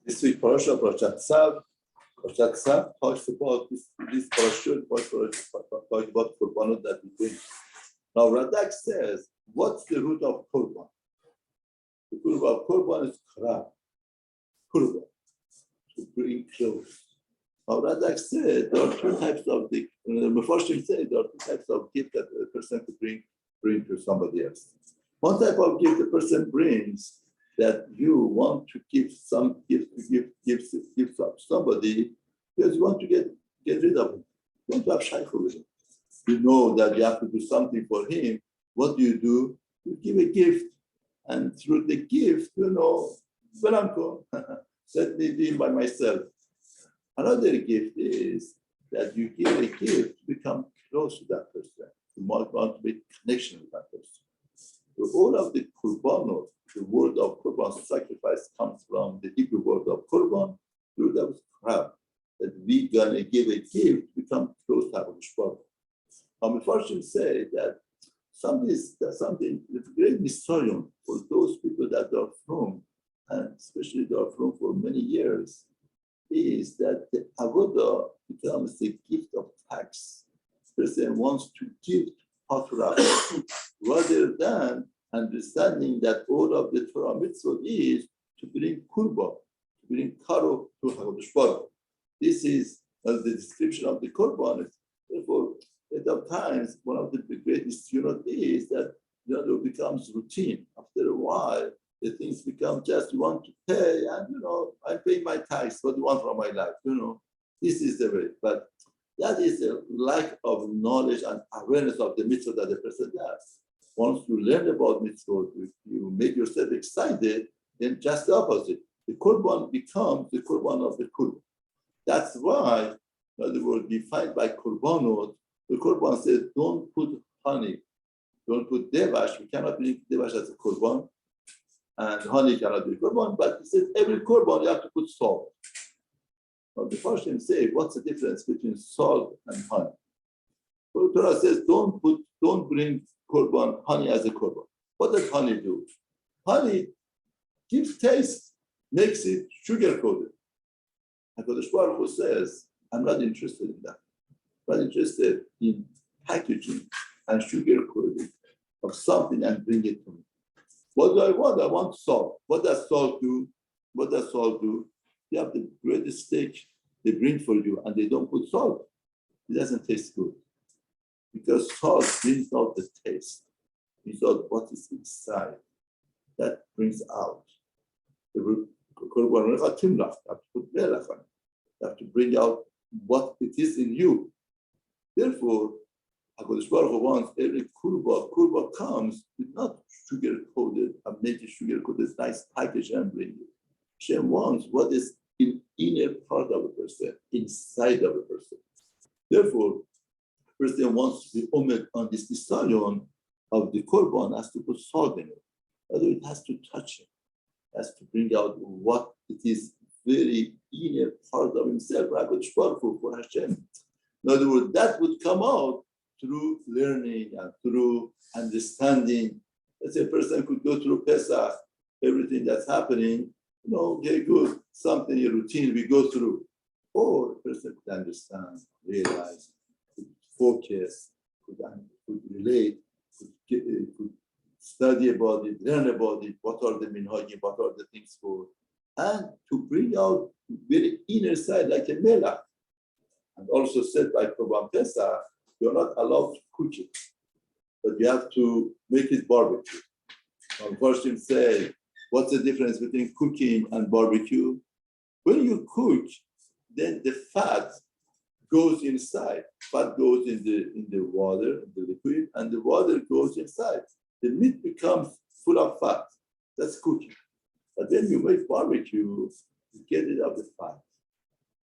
This week, Parashat Tzav. Parashat Tzav talks about this parashat, talks about Korbanot that we bring. Now, Radak says, what's the root of Korban? The root of Korban is Korban, to bring close. Now, Radak said there are two types of the Mefarshim say there are two types of gift that a person could bring to somebody else. One type of gift the person brings that you want to give some gift to somebody because you want to get rid of him. You want to have shaykhut with him. You know that you have to do something for him. What do? You give a gift, and through the gift, Velanko, let me be by myself. Another gift is that you give a gift to become close to that person. You might want to make connection with that person. So all of the Korbanot, the word of Korban, sacrifice, comes from the Hebrew word of Korban, through that crab, that we're going to give a gift, become close to HaKadosh Baruch Hu. Now, Mefarshim say that something, the great mysterium for those people that are from, and especially they are from for many years, is that the avodah becomes the gift of tax. The person wants to give Torah rather than understanding that all of the Torah mitzvot is to bring kurban, to bring karo to HaKadosh Baruch Hu. This is the description of the korban. Therefore, at times, one of the greatest is that it becomes routine. After a while, the things become just you want to pay, and I pay my tax. What do you want from my life? This is the way. But that is a lack of knowledge and awareness of the mitzvah that the person does. Once you learn about mitzvah, you make yourself excited, then just the opposite. The korban becomes the korban of the korban. That's why, in other words, defined by Korbanot, the korban says, don't put honey, don't put devash. We cannot bring devash as a korban, and honey cannot be korban, but it says every korban you have to put salt. Now, the Persian say, what's the difference between salt and honey? So the Torah says, don't bring korban, honey as a korban. What does honey do? Honey gives taste, makes it sugar-coated. HaKadosh Baruch Hu says, I'm not interested in that. I'm not interested in packaging and sugar-coating of something and bring it to me. What do I want? I want salt. What does salt do? You have the greatest steak they bring for you and they don't put salt. It doesn't taste good. Because salt brings out the taste, brings out what is inside. That brings out. You have to put melach on it. You have to bring out what it is in you. Therefore, HaKadosh Baruch Hu wants every kurba comes with not sugar-coated and make it sugar-coated, nice package and bring it. Hashem wants what is in inner part of a person, inside of a person. Therefore, the person wants to be omed on this desire of the korban, has to put salt in it. Otherwise, it has to touch it. It has to bring out what it is very inner part of himself, for Hashem. In other words, that would come out through learning and through understanding. Let's say a person could go through Pesach, everything that's happening, okay, good, something, a routine we go through. Or a person could understand, realize, could focus, could relate, could study about it, learn about it, what are the minhagim, what are the things for, and to bring out very inner side like a melach. And also said by Korban Pesach, you're not allowed to cook it, but you have to make it barbecue. One person said, what's the difference between cooking and barbecue? When you cook, then the fat goes inside. Fat goes in the water, in the liquid, and the water goes inside. The meat becomes full of fat. That's cooking. But when you make barbecue, you get rid of the fat.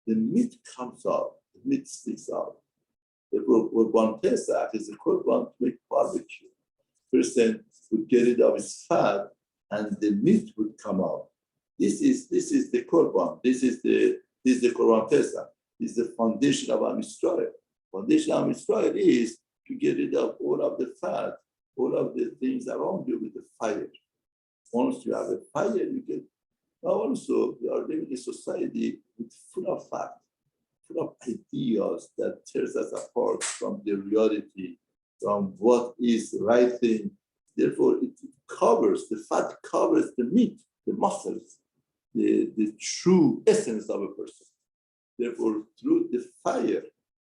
The meat comes out. The meat sticks out. The Korban Pesach is a korban to make barbecue. Person would get rid of his fat, and the meat would come out. This is the korban. This is the Korban Pesach. This is the foundation of Am Yisrael. Foundation of Am Yisrael is to get rid of all of the fat, all of the things around you with the fire. Once you have a fire, you get Now also, we are living in a society with full of fact, full of ideas that tears us apart from the reality, from what is right thing. Therefore, it covers, the fat covers the meat, the muscles, the true essence of a person. Therefore, through the fire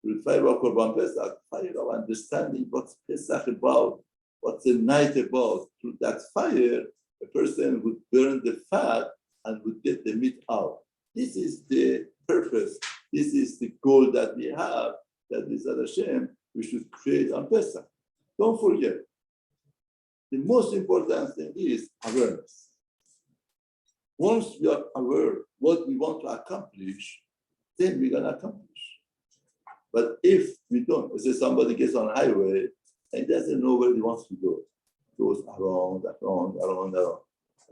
of Korban Pesach, fire of understanding what's Pesach about, what's the night about, through that fire, a person would burn the fat and would get the meat out. This is the purpose. This is the goal that we have, that is Hashem, we should create on Pesach. Don't forget, the most important thing is awareness. Once we are aware what we want to accomplish, then we're going to accomplish. But if we don't, say somebody gets on a highway and doesn't know where he wants to go, goes around.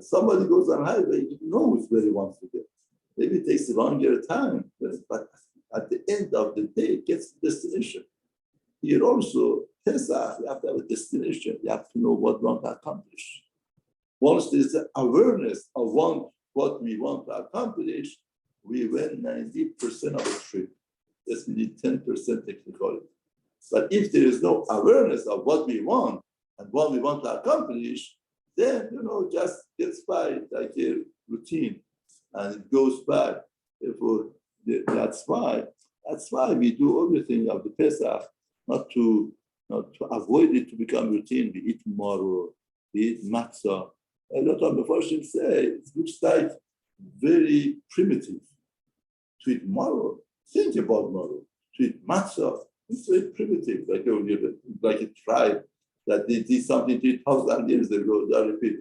Somebody goes on a highway, he knows where he wants to go. Maybe it takes a longer time, but at the end of the day, it gets to the destination. Here also, Pesach, you have to have a destination. You have to know what you want to accomplish. Once there's an awareness of what we want to accomplish, we win 90% of the trip. Yes, we need 10% technicality. But if there is no awareness of what we want and what we want to accomplish, then, just gets by like a routine and it goes by. Therefore, that's why we do everything of the Pesach, not to avoid it to become routine. We eat maror, we eat matzah. A lot of the Persian say it looks like very primitive to eat maror. Think about maror. To eat matzah, it's very primitive, like a tribe that they did something 3,000 years ago. They repeat.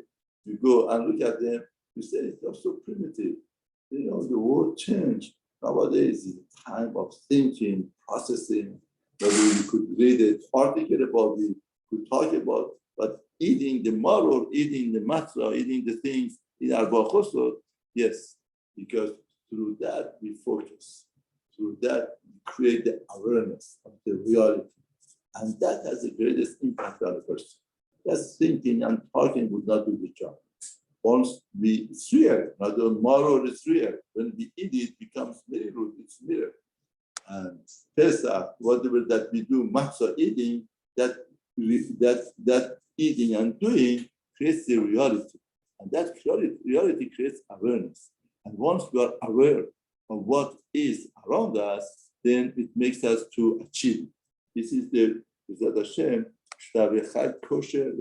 You go and look at them, you say, it's so primitive. The world changed. Nowadays is a time of thinking, processing. Maybe you could read an article about it, could talk about, but eating the maror, eating the matzah, eating the things in our bachosot, yes, because through that we focus. Through that we create the awareness of the reality. And that has the greatest impact on a person. Just thinking and talking would not do the job. Once it's real, not the maror is real. When we eat it, it becomes mirror, it's mirror. And Pesach, whatever that we do, matzah eating, that eating and doing creates the reality. And that reality creates awareness. And once we are aware of what is around us, then it makes us to achieve. This is the Hashem, Yachad Kollel.